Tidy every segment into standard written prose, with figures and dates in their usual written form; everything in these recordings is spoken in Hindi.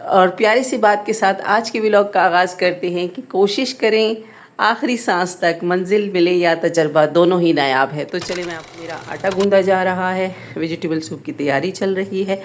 और प्यारी सी बात के साथ आज के व्लॉग का आगाज़ करते हैं कि कोशिश करें आखिरी सांस तक मंजिल मिले या तजर्बा दोनों ही नायाब है। तो चले मैं मेरा आटा गूंदा जा रहा है, वेजिटेबल सूप की तैयारी चल रही है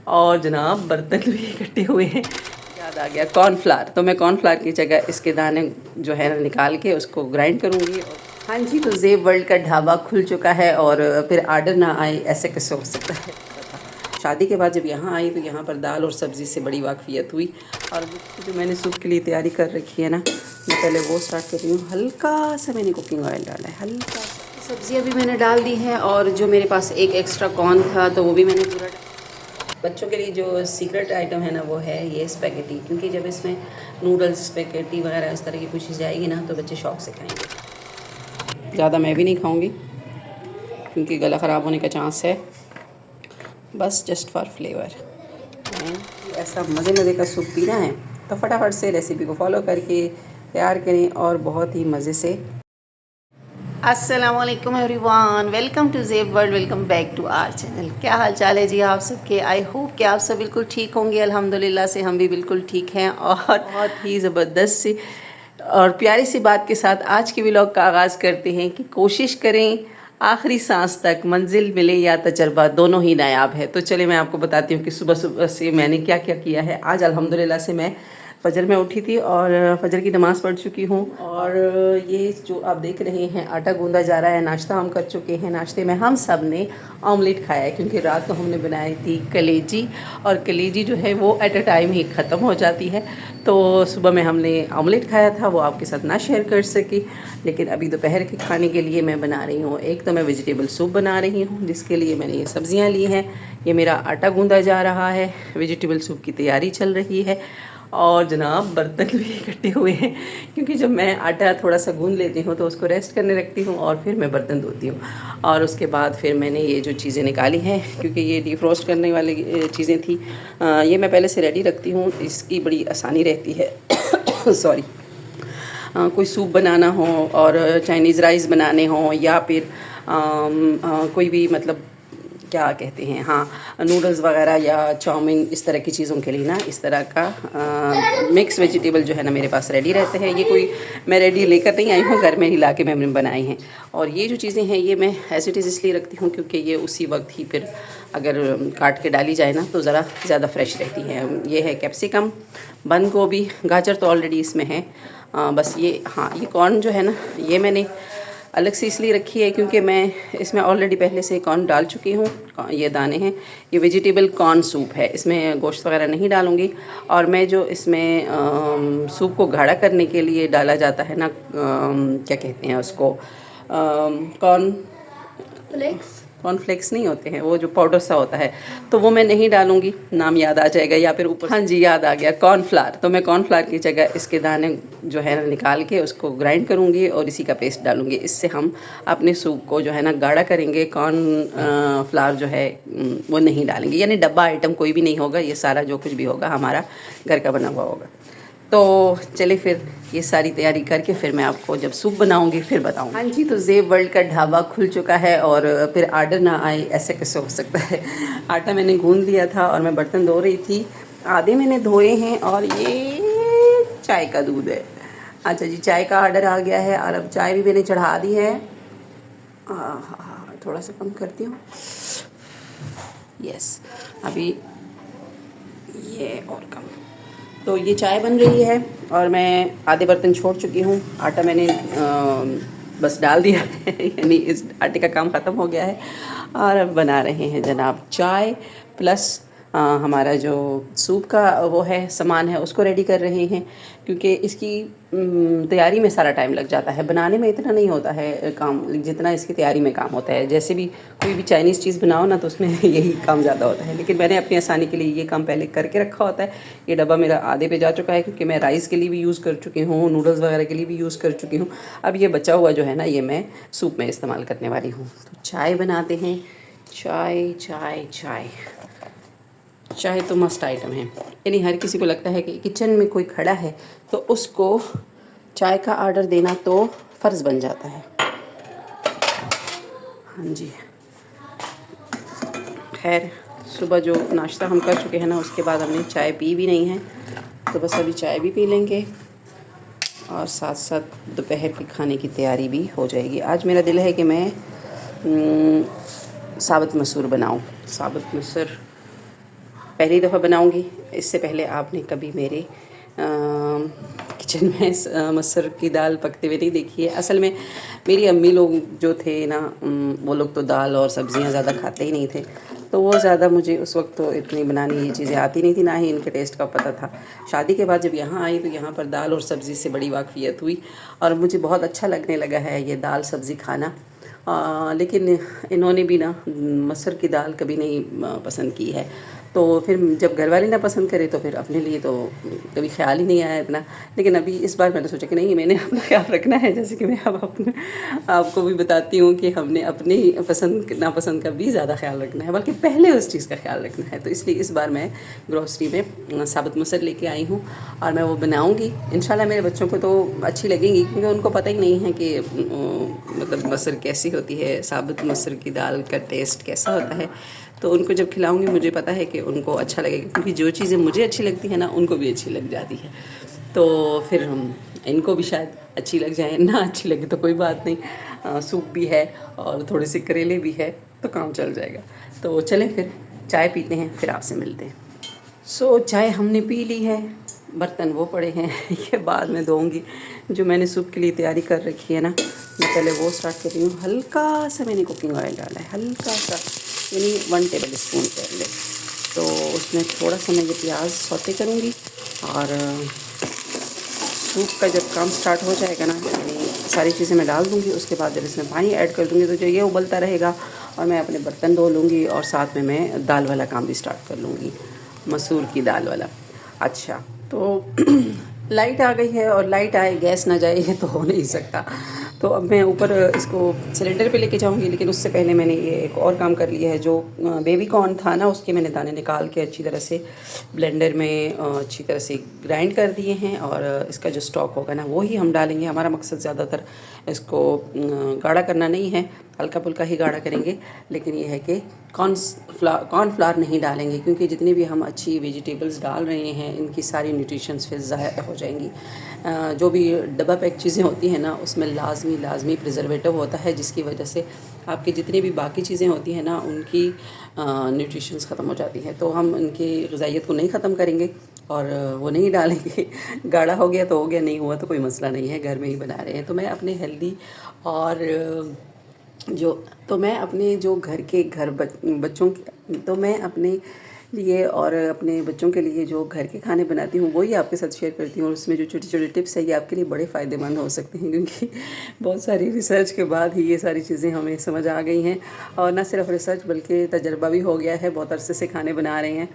और जनाब बर्तन भी इकट्ठे हुए हैं। याद आ गया कॉर्नफ्लावर, तो मैं कॉर्नफ्लावर की जगह इसके दाने जो है ना निकाल के उसको ग्राइंड करूँगी। और हाँ जी, तो ज़ेब वर्ल्ड का ढाबा खुल चुका है और फिर आर्डर ना आए ऐसे कैसे हो सकता है। शादी के बाद जब यहाँ आई तो यहाँ पर दाल और सब्ज़ी से बड़ी वाकफियत हुई और जो मैंने सूप के लिए तैयारी कर रखी है ना, मैं पहले वो स्टार्ट कर रही हूँ। हल्का सा मैंने कुकिंग ऑयल डाला है, हल्का सा। सब्ज़ियाँ भी मैंने डाल दी हैं और जो मेरे पास एक एक्स्ट्रा कॉर्न था तो वो भी मैंने पूरा बच्चों के लिए जो सीक्रेट आइटम है ना वो है ये स्पैगेटी, क्योंकि जब इसमें नूडल्स स्पैगेटी वगैरह इस तरह की कुछ चीज़ जाएगी ना तो बच्चे शौक से खाएंगे। ज़्यादा मैं भी नहीं खाऊंगी क्योंकि गला ख़राब होने का चांस है, बस जस्ट फॉर फ्लेवर। ऐसा मज़े का सूप पीना है तो फटाफट से रेसिपी को फॉलो करके तैयार करें और बहुत ही मज़े से। अस्सलाम वालेकुम everyone, welcome to Zeb world, welcome back to our channel. क्या हाल चाल है जी आप सबके? आई होप कि आप सब बिल्कुल ठीक होंगे। अल्हम्दुलिल्लाह से हम भी बिल्कुल ठीक हैं और बहुत ही ज़बरदस्त सी और प्यारी सी बात के साथ आज के व्लॉग का आगाज़ करते हैं कि कोशिश करें आखिरी सांस तक मंजिल मिले या तजर्बा दोनों ही नायाब है। तो चले मैं आपको बताती हूँ कि सुबह सुबह से मैंने क्या क्या किया है। आज अल्हम्दुलिल्लाह से मैं फजर में उठी थी और फजर की नमाज़ पढ़ चुकी हूँ और ये जो आप देख रहे हैं आटा गूंदा जा रहा है। नाश्ता हम कर चुके हैं, नाश्ते में हम सब ने ऑमलेट खाया है क्योंकि रात को हमने बनाई थी कलेजी और कलेजी जो है वो एट अ टाइम ही ख़त्म हो जाती है। तो सुबह में हमने ऑमलेट खाया था, वो आपके साथ ना शेयर कर सकी। लेकिन अभी दोपहर के खाने के लिए मैं बना रही हूँ, एक तो मैं वेजिटेबल सूप बना रही हूँ जिसके लिए मैंने ये सब्ज़ियाँ ली हैं। ये मेरा आटा गूंदा जा रहा है, वेजिटेबल सूप की तैयारी चल रही है और जनाब बर्तन भी इकट्ठे हुए हैं क्योंकि जब मैं आटा थोड़ा सा गूंद लेती हूँ तो उसको रेस्ट करने रखती हूँ और फिर मैं बर्तन धोती हूँ। और उसके बाद फिर मैंने ये जो चीज़ें निकाली हैं क्योंकि ये डीफ्रोस्ट करने वाली चीज़ें थी, ये मैं पहले से रेडी रखती हूँ, इसकी बड़ी आसानी रहती है। सॉरी, कोई सूप बनाना हो और चाइनीज़ राइस बनाने हो या फिर कोई भी मतलब क्या कहते हैं, हाँ नूडल्स वगैरह या चाउमीन, इस तरह की चीज़ों के लिए ना इस तरह का मिक्स वेजिटेबल जो है ना मेरे पास रेडी रहते हैं। ये कोई मैं रेडी लेकर नहीं आई हूँ, घर में ही ला के मैंने बनाई हैं। और ये जो चीज़ें हैं ये मैं एज इट इज़ इसलिए रखती हूँ क्योंकि ये उसी वक्त ही फिर अगर काट के डाली जाए ना तो ज़रा ज़्यादा फ्रेश रहती है। ये है कैप्सिकम, बंद गोभी, गाजर तो ऑलरेडी इसमें है। बस ये, हाँ ये कॉर्न जो है ना ये मैंने अलग से इसलिए रखी है क्योंकि मैं इसमें ऑलरेडी पहले से कॉर्न डाल चुकी हूँ। ये दाने हैं, ये वेजिटेबल कॉर्न सूप है, इसमें गोश्त वगैरह नहीं डालूँगी। और मैं जो इसमें सूप को गाढ़ा करने के लिए डाला जाता है ना, क्या कहते हैं उसको, कॉर्नफ्लेक्स नहीं होते हैं, वो जो पाउडर सा होता है, तो वो मैं नहीं डालूंगी, नाम याद आ जाएगा या फिर ऊपर। हाँ जी, याद आ गया कॉर्नफ्लावर, तो मैं कॉर्नफ्लावर की जगह इसके दाने जो है ना निकाल के उसको ग्राइंड करूँगी और इसी का पेस्ट डालूँगी। इससे हम अपने सूप को जो है ना गाढ़ा करेंगे। कॉर्नफ्लावर जो है वो नहीं डालेंगे, यानी डब्बा आइटम कोई भी नहीं होगा, ये सारा जो कुछ भी होगा हमारा घर का बना हुआ होगा। तो चलिए फिर ये सारी तैयारी करके फिर मैं आपको जब सूप बनाऊंगी फिर बताऊंगी। हाँ जी, तो ज़ेब वर्ल्ड का ढाबा खुल चुका है और फिर आर्डर ना आए ऐसे कैसे हो सकता है। आटा मैंने गूंद लिया था और मैं बर्तन धो रही थी, आधे मैंने धोए हैं और ये चाय का दूध है। अच्छा जी, चाय का आर्डर आ गया है और अब चाय भी मैंने चढ़ा दी है। थोड़ा सा कम करती हूँ, यस अभी ये और कम। तो ये चाय बन रही है और मैं आधे बर्तन छोड़ चुकी हूँ। आटा मैंने बस डाल दिया है, यानी इस आटे का काम ख़त्म हो गया है और अब बना रहे हैं जनाब चाय प्लस हमारा जो सूप का वो है सामान है उसको रेडी कर रहे हैं क्योंकि इसकी तैयारी में सारा टाइम लग जाता है। बनाने में इतना नहीं होता है काम जितना इसकी तैयारी में काम होता है। जैसे भी कोई भी चाइनीज़ चीज़ बनाओ ना तो उसमें यही काम ज़्यादा होता है, लेकिन मैंने अपनी आसानी के लिए ये काम पहले करके रखा होता है। ये डब्बा मेरा आधे पे जा चुका है क्योंकि मैं राइस के लिए भी यूज़ कर चुकी हूँ, नूडल्स वगैरह के लिए भी यूज़ कर चुकी हूँ। अब ये बचा हुआ जो है ना ये मैं सूप में इस्तेमाल करने वाली हूँ। तो चाय बनाते हैं, चाय चाय चाय चाय तो मस्ट आइटम है, यानी हर किसी को लगता है कि किचन में कोई खड़ा है तो उसको चाय का ऑर्डर देना तो फ़र्ज़ बन जाता है। हाँ जी, खैर सुबह जो नाश्ता हम कर चुके हैं ना, उसके बाद हमने चाय पी भी नहीं है, तो बस अभी चाय भी पी लेंगे और साथ साथ दोपहर के खाने की तैयारी भी हो जाएगी। आज मेरा दिल है कि मैं साबुत मसूर बनाऊं। साबुत मसूर पहली दफ़ा बनाऊंगी। इससे पहले आपने कभी मेरे किचन में मसूर की दाल पकते हुए नहीं देखी है। असल में मेरी अम्मी लोग जो थे ना, वो लोग तो दाल और सब्ज़ियाँ ज़्यादा खाते ही नहीं थे, तो वो ज़्यादा मुझे उस वक्त तो इतनी बनानी ये चीज़ें आती नहीं थी, ना ही इनके टेस्ट का पता था। शादी के बाद जब यहाँ आई तो यहाँ पर दाल और सब्ज़ी से बड़ी वाकफ़ियत हुई और मुझे बहुत अच्छा लगने लगा है ये दाल सब्ज़ी खाना। लेकिन इन्होंने भी ना मसूर की दाल कभी नहीं पसंद की है, तो फिर जब घर वाले ना पसंद करे तो फिर अपने लिए तो कभी ख्याल ही नहीं आया इतना। लेकिन अभी इस बार मैंने सोचा कि नहीं, मैंने अपना ख्याल रखना है। जैसे कि मैं अब अपने आपको भी बताती हूँ कि हमने अपने पसंद नापसंद का भी ज़्यादा ख्याल रखना है, बल्कि पहले उस चीज़ का ख्याल रखना है। तो इसलिए इस बार मैं ग्रोसरी में साबुत मसूर लेके आई हूँ और मैं वो बनाऊँगी। इंशाल्लाह मेरे बच्चों को तो अच्छी लगेंगी, क्योंकि उनको पता ही नहीं है कि मतलब मसूर कैसी होती है, साबुत मसूर की दाल का टेस्ट कैसा होता है। तो उनको जब खिलाऊंगी मुझे पता है कि उनको अच्छा लगेगा, क्योंकि जो चीज़ें मुझे अच्छी लगती हैं ना, उनको भी अच्छी लग जाती है। तो फिर हम इनको भी शायद अच्छी लग जाए, ना अच्छी लगे तो कोई बात नहीं। सूप भी है और थोड़े से करेले भी है, तो काम चल जाएगा। तो चलें फिर चाय पीते हैं, फिर आपसे मिलते हैं। सो चाय हमने पी ली है, बर्तन वो पड़े हैं ये बाद में धोऊंगी। जो मैंने सूप के लिए तैयारी कर रखी है ना, मैं पहले वो स्टार्ट कर रही हूँ। हल्का सा मैंने कुकिंग ऑयल डाला है, हल्का सा, यानी 1 टेबल स्पून पहले। तो उसमें थोड़ा सा मैं ये प्याज सौते करूँगी और सूप का जब काम स्टार्ट हो जाएगा ना, यानी सारी चीज़ें मैं डाल दूँगी। उसके बाद जब इसमें पानी ऐड कर दूँगी तो जो ये उबलता रहेगा और मैं अपने बर्तन धो लूँगी और साथ में मैं दाल वाला काम भी स्टार्ट कर लूँगी, मसूर की दाल वाला। अच्छा, तो लाइट आ गई है और लाइट आए गैस ना जाए ये तो हो नहीं सकता। तो अब मैं ऊपर इसको सिलेंडर पे लेके जाऊंगी, लेकिन उससे पहले मैंने ये एक और काम कर लिया है। जो बेबी कॉर्न था ना, उसके मैंने दाने निकाल के अच्छी तरह से ब्लेंडर में अच्छी तरह से ग्राइंड कर दिए हैं और इसका जो स्टॉक होगा ना, वो ही हम डालेंगे। हमारा मकसद ज़्यादातर इसको गाढ़ा करना नहीं है, हल्का फुल्का ही गाढ़ा करेंगे। लेकिन ये है कि कॉर्नफ्लावर नहीं डालेंगे, क्योंकि जितनी भी हम अच्छी वेजिटेबल्स डाल रहे हैं, इनकी सारी न्यूट्रिशंस फिर ज़ाया हो जाएंगी। जो भी डब्बा पैक चीज़ें होती हैं ना, उसमें लाजमी प्रिजर्वेटिव होता है, जिसकी वजह से आपकी जितनी भी बाकी चीज़ें होती हैं ना, उनकी न्यूट्रिशंस ख़त्म हो जाती हैं। तो हम उनकी ग़िज़ाइयत को नहीं ख़त्म करेंगे और वो नहीं डालेंगे। गाढ़ा हो गया तो हो गया, नहीं हुआ तो कोई मसला नहीं है, घर में ही बना रहे हैं। तो मैं अपने हेल्दी और मैं अपने जो बच्चों तो मैं अपने लिए और अपने बच्चों के लिए जो घर के खाने बनाती हूँ वही आपके साथ शेयर करती हूँ। और उसमें जो छोटी छोटी टिप्स है ये आपके लिए बड़े फ़ायदेमंद हो सकते हैं, क्योंकि बहुत सारी रिसर्च के बाद ही ये सारी चीज़ें हमें समझ आ गई हैं। और ना सिर्फ रिसर्च बल्कि तजर्बा भी हो गया है, बहुत अरसे से खाने बना रहे हैं,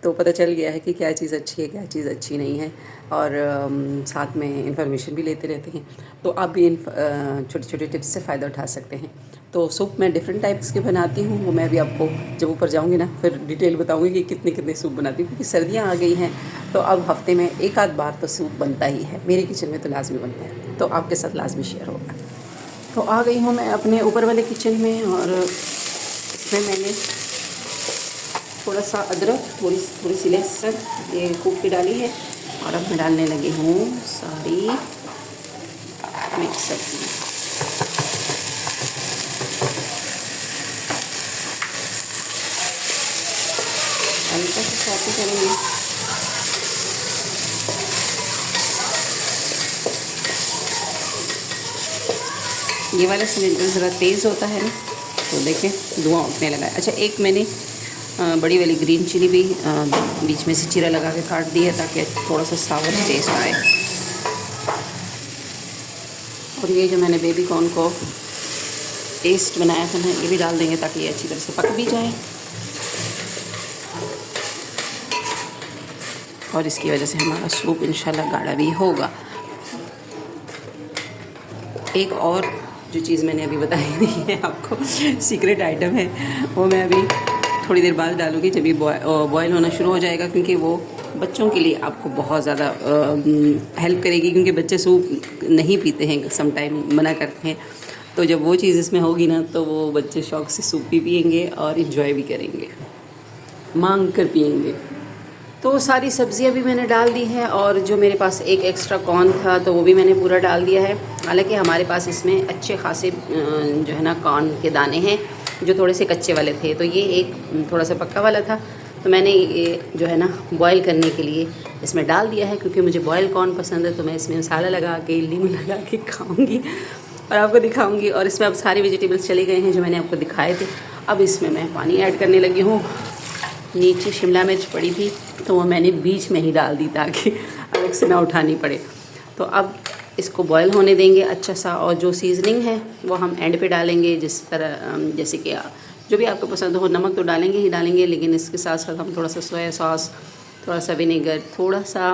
तो पता चल गया है कि क्या चीज़ अच्छी है, क्या चीज़ अच्छी नहीं है। और साथ में इन्फॉर्मेशन भी लेते रहते हैं, तो आप भी इन छोटे छोटे टिप्स से फ़ायदा उठा सकते हैं। तो सूप मैं डिफरेंट टाइप्स के बनाती हूँ, वो मैं भी आपको जब ऊपर जाऊँगी ना फिर डिटेल बताऊँगी कि कितने कितने सूप बनाती हूँ, क्योंकि सर्दियाँ आ गई हैं तो अब हफ्ते में एक आध बार तो सूप बनता ही है। मेरे किचन में तो लाजमी बनता है, तो आपके साथ लाजमी शेयर होगा। तो आ गई हूँ मैं अपने ऊपर वाले किचन में और इसमें मैंने थोड़ा सा अदरक, थोड़ी सी लहसुन ये कूट के डाली है और अब मैं डालने लगी हूँ सारी मिक्स सब्जी। हल्का सा सौते करेंगे। ये वाला सिलेंडर ज़रा तेज़ होता है ना, तो देखें धुआं उठने लगा है। अच्छा, एक मैंने बड़ी वाली ग्रीन चिली भी बीच में से चीरा लगा के काट दी है, ताकि थोड़ा सा सावर टेस्ट आए। और ये जो मैंने बेबी कॉर्न को पेस्ट बनाया था ना, ये भी डाल देंगे ताकि ये अच्छी तरह से पक भी जाए और इसकी वजह से हमारा सूप इंशाल्लाह गाढ़ा भी होगा। एक और जो चीज़ मैंने अभी बताई नहीं है आपको, सीक्रेट आइटम है, वो मैं अभी थोड़ी देर बाद डालूँगी जब ये बॉयल होना शुरू हो जाएगा, क्योंकि वो बच्चों के लिए आपको बहुत ज़्यादा हेल्प करेगी, क्योंकि बच्चे सूप नहीं पीते हैं, सम टाइम मना करते हैं। तो जब वो चीज़ इसमें होगी ना, तो वो बच्चे शौक़ से सूप भी पिएंगे और इन्जॉय भी करेंगे। मांग कर पियेंगे। तो सारी सब्जियां भी मैंने डाल दी हैं और जो मेरे पास एक एक्स्ट्रा कॉर्न था तो वो भी मैंने पूरा डाल दिया है। हालांकि हमारे पास इसमें अच्छे खासे जो है ना कॉर्न के दाने हैं, जो थोड़े से कच्चे वाले थे, तो ये एक थोड़ा सा पक्का वाला था, तो मैंने ये जो है ना बॉईल करने के लिए इसमें डाल दिया है। क्योंकि मुझे बॉयल कॉर्न पसंद है तो मैं इसमें मसाला लगा के नींबू लगा के खाऊँगी और आपको दिखाऊँगी। और इसमें अब सारे वेजिटेबल्स चले गए हैं जो मैंने आपको दिखाए थे। अब इसमें मैं पानी ऐड करने लगी हूँ। नीचे शिमला मिर्च पड़ी थी तो वो मैंने बीच में ही डाल दी ताकि अलग से ना उठानी पड़े। तो अब इसको बॉईल होने देंगे अच्छा सा, और जो सीजनिंग है वो हम एंड पे डालेंगे, जिस तरह जैसे कि जो भी आपको पसंद हो। नमक तो डालेंगे ही डालेंगे, लेकिन इसके साथ साथ हम थोड़ा सा सोया सॉस, थोड़ा सा विनेगर, थोड़ा सा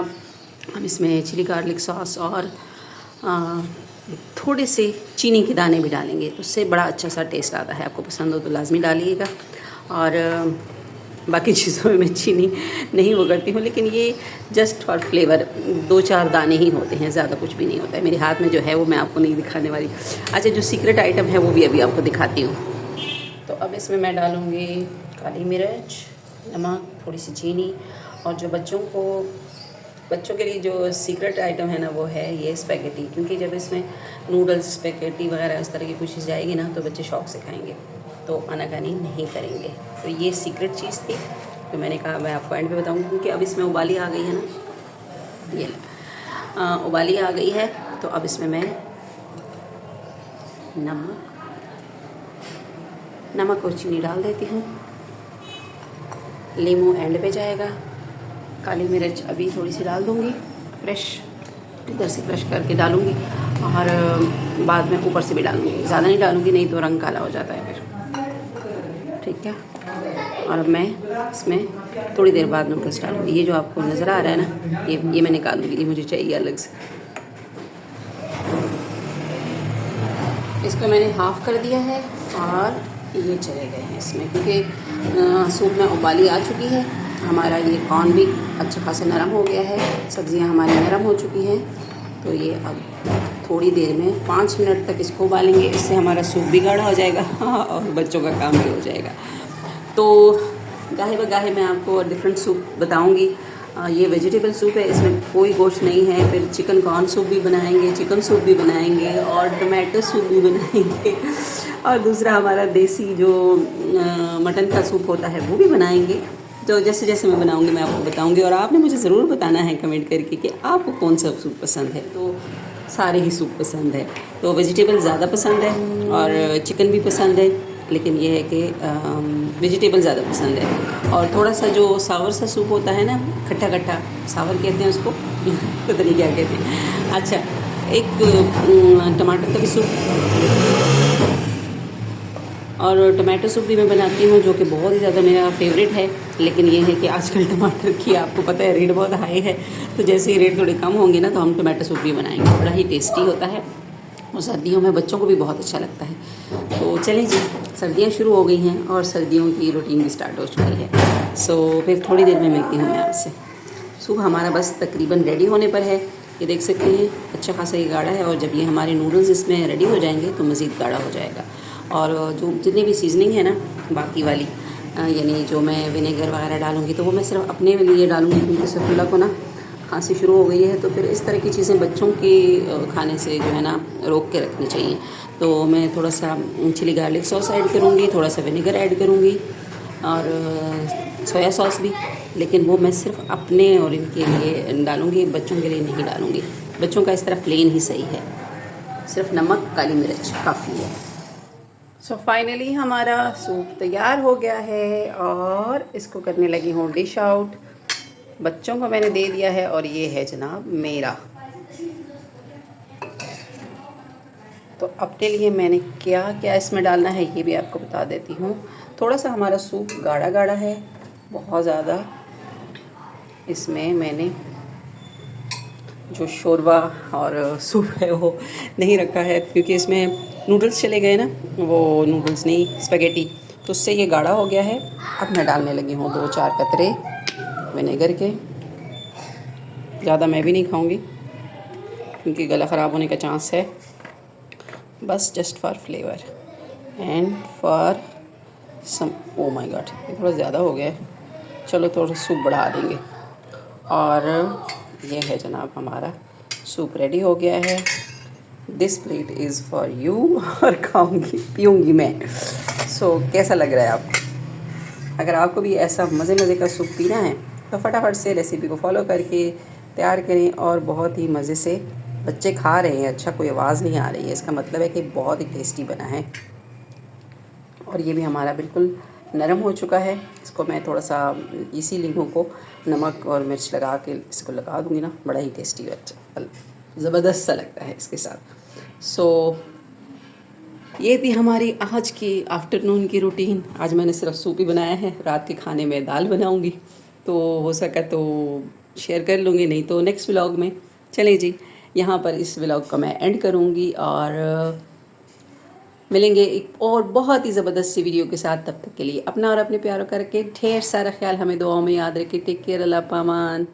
हम इसमें चिली गार्लिक सॉस और थोड़े से चीनी के दाने भी डालेंगे, तो उससे बड़ा अच्छा सा टेस्ट आता है। आपको पसंद हो तो लाजमी डालिएगा। और बाकी चीज़ों में मैं चीनी नहीं वो करती हूँ, लेकिन ये जस्ट फॉर फ्लेवर 2-4 दाने ही होते हैं, ज़्यादा कुछ भी नहीं होता है। मेरे हाथ में जो है वो मैं आपको नहीं दिखाने वाली। अच्छा, जो सीक्रेट आइटम है वो भी अभी आपको दिखाती हूँ। तो अब इसमें मैं डालूँगी काली मिर्च, नमक, थोड़ी सी चीनी, और जो बच्चों के लिए जो सीक्रेट आइटम है ना वो है ये स्पैगेटी। क्योंकि जब इसमें नूडल्स, स्पैगेटी वगैरह इस तरह की कोई चीज़ जाएगी ना तो बच्चे शौक से खाएंगे, तो आनाकानी नहीं करेंगे। तो ये सीक्रेट चीज़ थी, तो मैंने कहा मैं आपको एंड पे बताऊंगी। क्योंकि अब इसमें उबाली आ गई है ना, ये उबाली आ गई है, तो अब इसमें मैं नमक और चीनी डाल देती हूँ। लीमू एंड पे जाएगा। काली मिर्च अभी थोड़ी सी डाल दूँगी, फ्रेश इधर से क्रश करके डालूँगी, और बाद में ऊपर से भी डालूँगी। ज़्यादा नहीं डालूँगी, नहीं तो रंग काला हो जाता है फिर। ठीक है, और अब मैं इसमें थोड़ी देर बाद नूडल्स डालूँगी। ये जो आपको नज़र आ रहा है ना, ये मैं निकालूँगी, ये मुझे चाहिए अलग से। इसको मैंने हाफ़ कर दिया है और ये चले गए हैं इसमें, क्योंकि सूप में उबाली आ चुकी है। हमारा ये कॉर्न भी अच्छा खासा नरम हो गया है, सब्ज़ियाँ हमारी नरम हो चुकी हैं। तो ये अब थोड़ी देर में 5 मिनट तक इसको उबालेंगे, इससे हमारा सूप भी गाढ़ा हो जाएगा और बच्चों का काम भी हो जाएगा। तो गाहे बगाहे मैं आपको डिफरेंट सूप बताऊंगी। ये वेजिटेबल सूप है, इसमें कोई गोश्त नहीं है। फिर चिकन कॉर्न सूप भी बनाएंगे, चिकन सूप भी बनाएंगे, और टमाटो सूप भी बनाएंगे, और दूसरा हमारा देसी जो मटन का सूप होता है वो भी बनाएंगे। तो जैसे जैसे मैं बनाऊंगी मैं आपको बताऊंगी, और आपने मुझे ज़रूर बताना है कमेंट करके कि आपको कौन सा सूप पसंद है। तो सारे ही सूप पसंद है, तो वेजिटेबल ज़्यादा पसंद है और चिकन भी पसंद है, लेकिन ये है कि वेजिटेबल ज़्यादा पसंद है। और थोड़ा सा जो सावर सा सूप होता है ना, खट्टा खट्टा, सावर कहते हैं उसको पता नहीं क्या कहते हैं। अच्छा, एक टमाटर का भी सूप और टमाटो सूप भी मैं बनाती हूँ, जो कि बहुत ही ज़्यादा मेरा फेवरेट है। लेकिन ये है कि आजकल टमाटर की आपको पता है रेट बहुत हाई है, तो जैसे ही रेट थोड़े कम होंगे ना तो हम टमाटो सूप भी बनाएंगे। बड़ा ही टेस्टी होता है और सर्दियों में बच्चों को भी बहुत अच्छा लगता है। तो चलें जी, सर्दियाँ शुरू हो गई हैं और सर्दियों की रूटीन भी स्टार्ट हो चुकी है। सो फिर थोड़ी देर में मिलती हूँ मैं आपसे। सूप हमारा बस तकरीबन रेडी होने पर है। ये देख सकते हैं अच्छा खासा ये गाढ़ा है, और जब ये हमारे नूडल्स इसमें रेडी हो जाएंगे तो मज़ीद गाढ़ा हो जाएगा। और जो जितनी भी सीजनिंग है ना बाकी वाली, यानी जो मैं विनेगर वगैरह डालूँगी तो वो मैं सिर्फ अपने लिए डालूँगी, क्योंकि सफुल्ला को ना खांसी शुरू हो गई है। तो फिर इस तरह की चीज़ें बच्चों के खाने से जो है ना रोक के रखनी चाहिए। तो मैं थोड़ा सा चिली गार्लिक सॉस ऐड करूँगी, थोड़ा सा विनेगर ऐड करूँगी, और सोया सॉस भी, लेकिन वो मैं सिर्फ अपने और इनके लिए डालूँगी, बच्चों के लिए नहीं डालूँगी। बच्चों का इस तरह प्लेन ही सही है, सिर्फ नमक, काली मिर्च काफ़ी है। सो फाइनली हमारा सूप तैयार हो गया है और इसको करने लगी हूँ डिश आउट। बच्चों को मैंने दे दिया है और ये है जनाब मेरा। तो अपने लिए मैंने क्या क्या इसमें डालना है ये भी आपको बता देती हूँ। थोड़ा सा हमारा सूप गाढ़ा गाढ़ा है, बहुत ज़्यादा इसमें मैंने जो शोरबा और सूप है वो नहीं रखा है, क्योंकि इसमें नूडल्स चले गए ना, वो नूडल्स नहीं स्पैगेटी, तो उससे ये गाढ़ा हो गया है। अब मैं डालने लगी हूँ 2-4 कतरे विनेगर के। ज़्यादा मैं भी नहीं खाऊंगी क्योंकि गला ख़राब होने का चांस है। बस just for flavour and for some, oh my god, ये थोड़ा ज़्यादा हो गया है। चलो थोड़ा सूप बढ़ा देंगे। और ये है जनाब हमारा सूप रेडी हो गया है। This plate is for you और खाऊंगी पीऊँगी मैं। कैसा लग रहा है आपको? अगर आपको भी ऐसा मज़े मज़े का सूप पीना है तो फटाफट से रेसिपी को फॉलो करके तैयार करें। और बहुत ही मज़े से बच्चे खा रहे हैं। अच्छा, कोई आवाज़ नहीं आ रही है, इसका मतलब है कि बहुत ही टेस्टी बना है। और ये भी हमारा बिल्कुल नरम हो चुका है। इसको मैं थोड़ा सा इसी लीमू को नमक और मिर्च लगा के इसको लगा दूँगी ना, बड़ा ही टेस्टी अच्छा ज़बरदस्त सा लगता है इसके साथ। ये थी हमारी आज की आफ्टरनून की रूटीन। आज मैंने सिर्फ सूप ही बनाया है, रात के खाने में दाल बनाऊँगी, तो हो सका तो शेयर कर लूँगी, नहीं तो नेक्स्ट व्लॉग में। चलें जी, यहाँ पर इस व्लॉग को मैं एंड करूँगी और मिलेंगे एक और बहुत ही ज़बरदस्त सी वीडियो के साथ। तब तक के लिए अपना और अपने प्यारों का रखें ढेर सारा ख्याल, हमें दुआओं में याद रखें। टेक केयर, अल्लाह पामान।